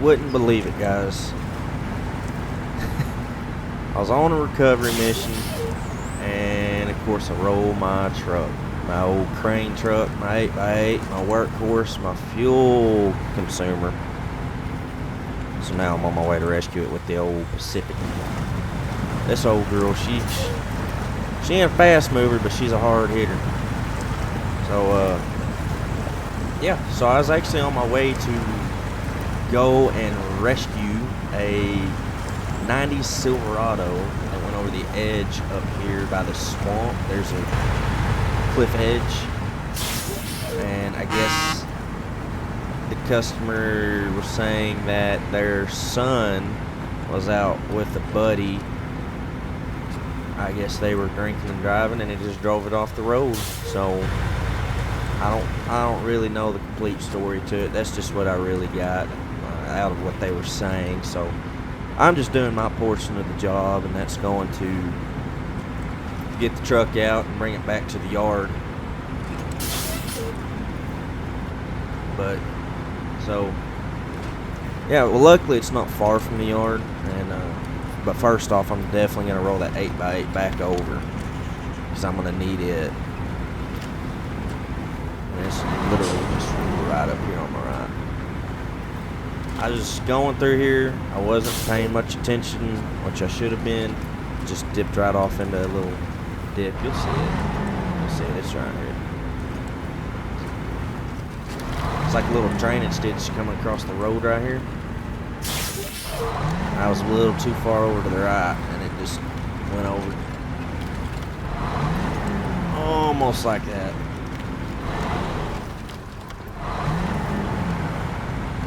wouldn't believe it, guys. I was on a recovery mission, and of course I rolled my truck. My old crane truck, my 8x8, my workhorse, my fuel consumer. So now I'm on my way to rescue it with the old Pacific. This old girl, she ain't a fast mover, but she's a hard hitter. So, yeah, so I was actually on my way to go and rescue a 90s Silverado that went over the edge up here by the swamp. There's a cliff edge, and I guess the customer was saying that their son was out with a buddy. I guess they were drinking and driving, and it just drove it off the road. So I don't really know the complete story to it. That's just what I really got out of what they were saying. So I'm just doing my portion of the job, and that's going to get the truck out and bring it back to the yard. But so yeah, well, luckily it's not far from the yard, and but first off, I'm definitely gonna roll that 8x8 back over because I'm gonna need it. And it's literally just right up here on my right. I was just going through here. I wasn't paying much attention, which I should have been. Just dipped right off into a little dip. You'll see it. You'll see it. It's right here. It's like a little drainage ditch coming across the road right here. I was a little too far over to the right, and it just went over. Almost like that.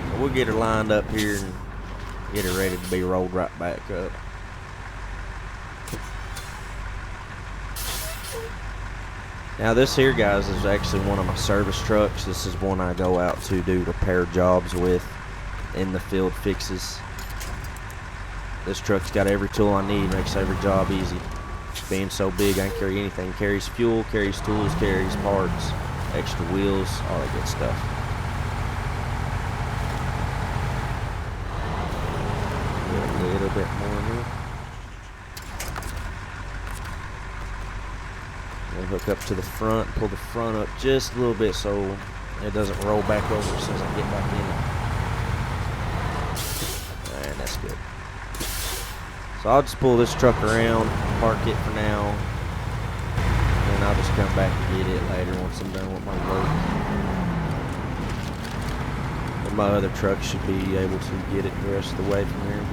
So we'll get her lined up here and get her ready to be rolled right back up. Now this here, guys, is actually one of my service trucks. This is one I go out to do repair jobs with in the field fixes. This truck's got every tool I need, makes every job easy. Being so big, I can carry anything. Carries fuel, carries tools, carries parts, extra wheels, all that good stuff. Get a little bit more here. We'll hook up to the front, pull the front up just a little bit so it doesn't roll back over as soon as I get back in it. And that's good. So I'll just pull this truck around, park it for now, and then I'll just come back and get it later once I'm done with my work. And my other truck should be able to get it the rest of the way from here.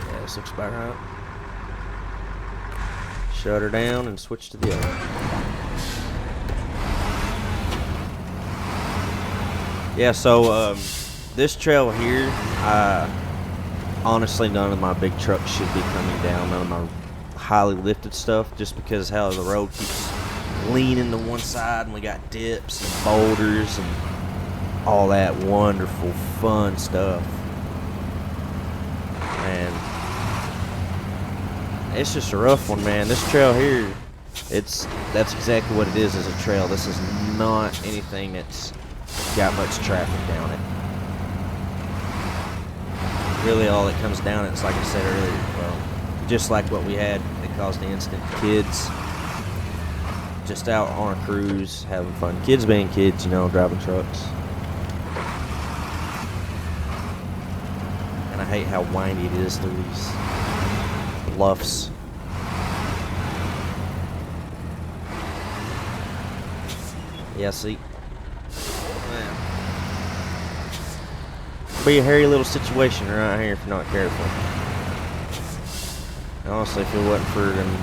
Yeah, this looks about right. Shut her down and switch to the other. Yeah, so this trail here, honestly, none of my big trucks should be coming down, none of my highly lifted stuff, just because how the road keeps leaning to one side, and we got dips and boulders and all that wonderful, fun stuff. And it's just a rough one, man. This trail here, that's exactly what it is as a trail. This is not anything that's got much traffic down it. Really all that comes down it's like I said earlier, well, just like what we had that caused the incident, kids just out on a cruise having fun. Kids being kids, you know, driving trucks. And I hate how windy it is through these bluffs. Yeah, see? Be a hairy little situation right here if you're not careful. And honestly, if it wasn't for them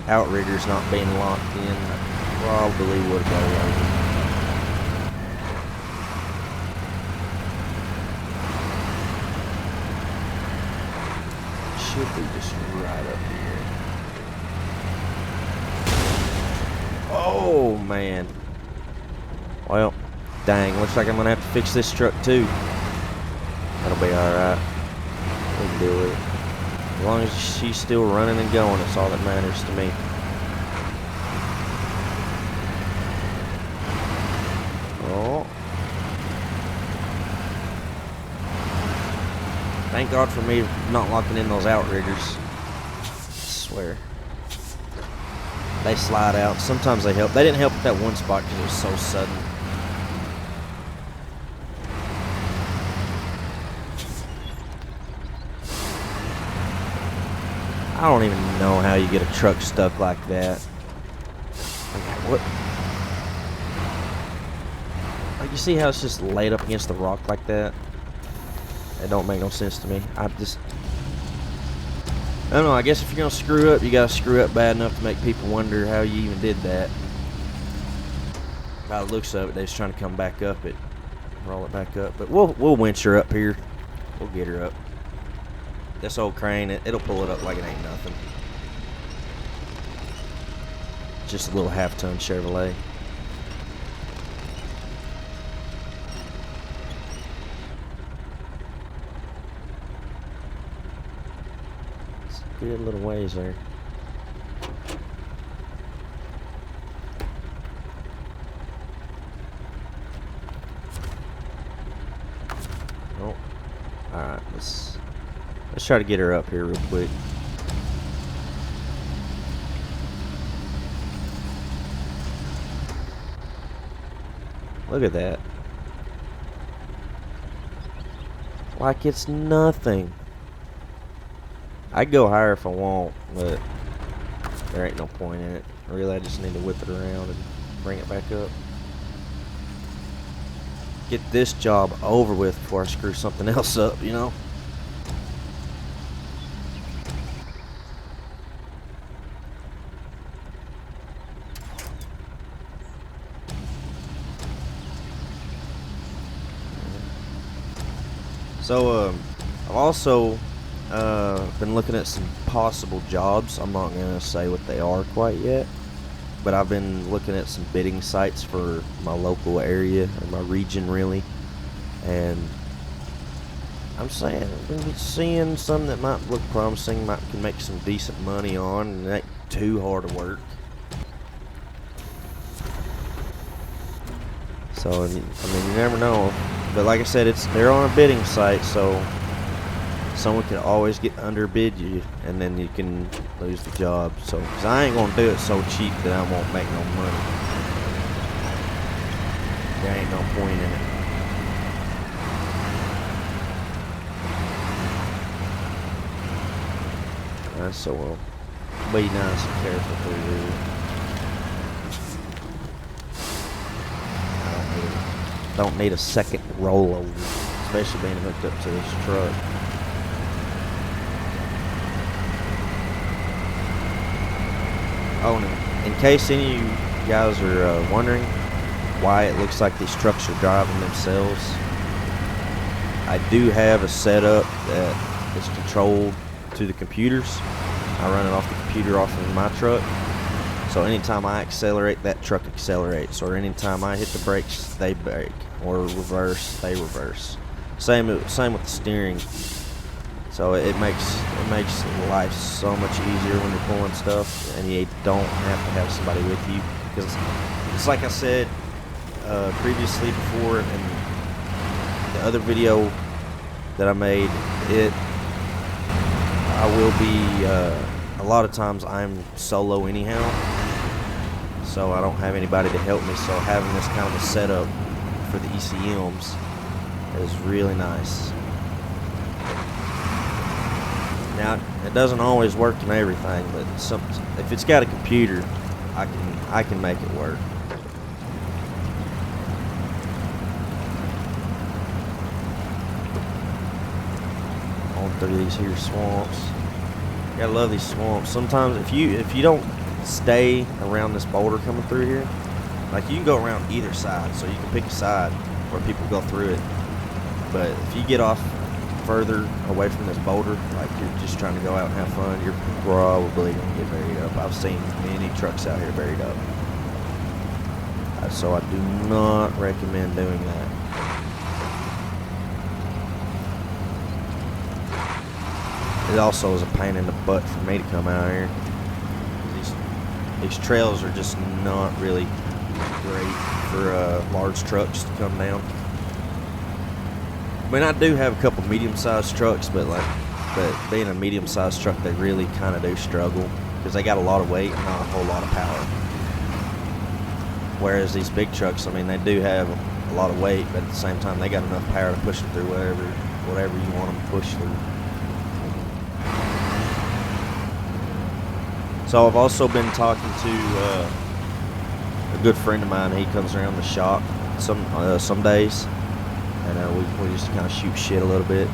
outriggers not being locked in, I probably would have got away. Should be just right up here. Oh man. Well, dang, looks like I'm gonna have to fix this truck too. That'll be alright. We can do it. As long as she's still running and going, that's all that matters to me. Thank God for me not locking in those outriggers. I swear. They slide out. Sometimes they help. They didn't help at that one spot because it was so sudden. I don't even know how you get a truck stuck like that. What? Like, you see how it's just laid up against the rock like that? It don't make no sense to me. I don't know, I guess if you're gonna screw up, you gotta screw up bad enough to make people wonder how you even did that. By the looks of it, they're just trying to come back up it. Roll it back up. But we'll winch her up here. We'll get her up. This old crane, it'll pull it up like it ain't nothing. Just a little half-ton Chevrolet. It's a good little ways there. Oh, all right. Let's try to get her up here real quick. Look at that. Like it's nothing. I'd go higher if I want, but there ain't no point in it. Really, I just need to whip it around and bring it back up. Get this job over with before I screw something else up, you know? So, I've also been looking at some possible jobs. I'm not going to say what they are quite yet, but I've been looking at some bidding sites for my local area, or my region really, and I'm saying, I've been seeing some that might look promising, can make some decent money on, and it ain't too hard to work. So, I mean, you never know. But like I said, they're on a bidding site, so someone can always get underbid you, and then you can lose the job. So, cause I ain't gonna do it so cheap that I won't make no money. There ain't no point in it. So we'll be nice and careful through here. Don't need a second rollover, especially being hooked up to this truck. Oh, and in case any of you guys are wondering why it looks like these trucks are driving themselves, I do have a setup that is controlled to the computers. I run it off the computer off of my truck. So anytime I accelerate, that truck accelerates, or anytime I hit the brakes, they brake, or reverse, they reverse. Same with the steering. So it makes life so much easier when you're pulling stuff, and you don't have to have somebody with you, because it's like I said previously before in the other video that I made. I will be a lot of times I'm solo anyhow. So I don't have anybody to help me, so having this kind of a setup for the ECMs is really nice. Now, it doesn't always work in everything, but if it's got a computer, I can make it work. On through these here swamps. You gotta love these swamps. Sometimes if you don't stay around this boulder coming through here, like you can go around either side, so you can pick a side where people go through it. But if you get off further away from this boulder, like you're just trying to go out and have fun, you're probably gonna get buried up. I've seen many trucks out here buried up, so I do not recommend doing that. It also is a pain in the butt for me to come out here. These trails are just not really great for large trucks to come down. mean, I do have a couple medium-sized trucks, but being a medium-sized truck, they really kind of do struggle because they got a lot of weight and not a whole lot of power. Whereas these big trucks, I mean, they do have a lot of weight, but at the same time, they got enough power to push them through whatever you want them to push through. So I've also been talking to a good friend of mine. He comes around the shop some days, and we just kind of shoot shit a little bit.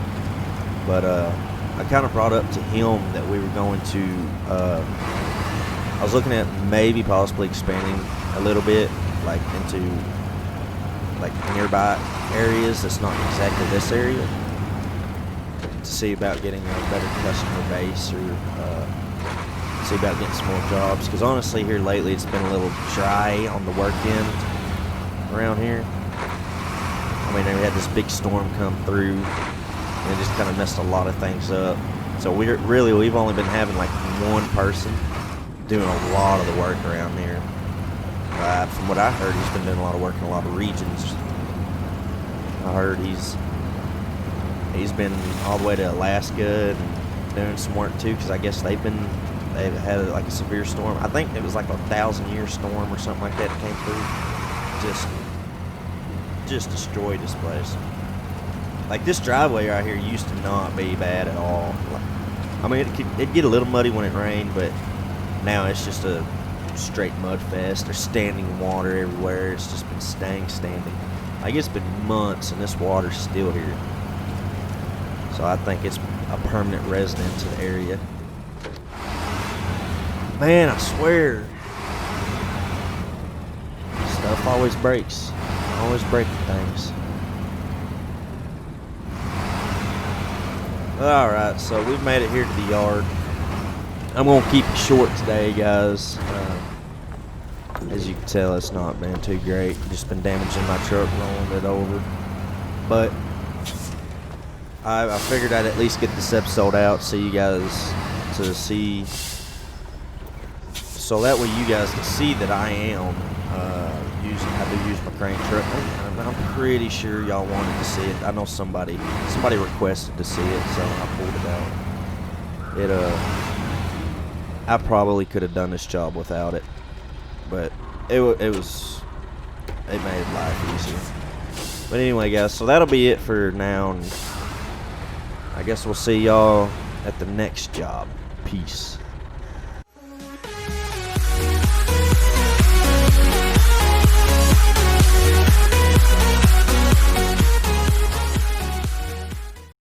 But I kind of brought up to him that we were going to. I was looking at maybe possibly expanding a little bit, like into like nearby areas that's not exactly this area, to see about getting a better customer base or see about getting some more jobs. Because honestly, here lately it's been a little dry on the work end around here. I mean, we had this big storm come through, and it just kind of messed a lot of things up. So we've only been having like one person doing a lot of the work around here. From what I heard, he's been doing a lot of work in a lot of regions. I heard he's been all the way to Alaska and doing some work too, because I guess they've had like a severe storm. I think it was like a 1,000-year storm or something like that came through. Just destroyed this place. Like, this driveway right here used to not be bad at all. I mean, it'd get a little muddy when it rained, but now it's just a straight mud fest. There's standing water everywhere. It's just been staying standing. Like, it's been months and this water's still here. So I think it's a permanent resident to the area. Man, I swear, stuff always breaks. Always breaking things. Alright, so we've made it here to the yard. I'm going to keep it short today, guys. As you can tell, it's not been too great. Just been damaging my truck, rolling it over. But I figured I'd at least get this episode out so you guys to see. So that way you guys can see that I am I do use my crane truck. I'm pretty sure y'all wanted to see it. I know somebody requested to see it, so I pulled it out. I probably could have done this job without it, but it made life easier. But anyway, guys, so that'll be it for now, and I guess we'll see y'all at the next job. Peace.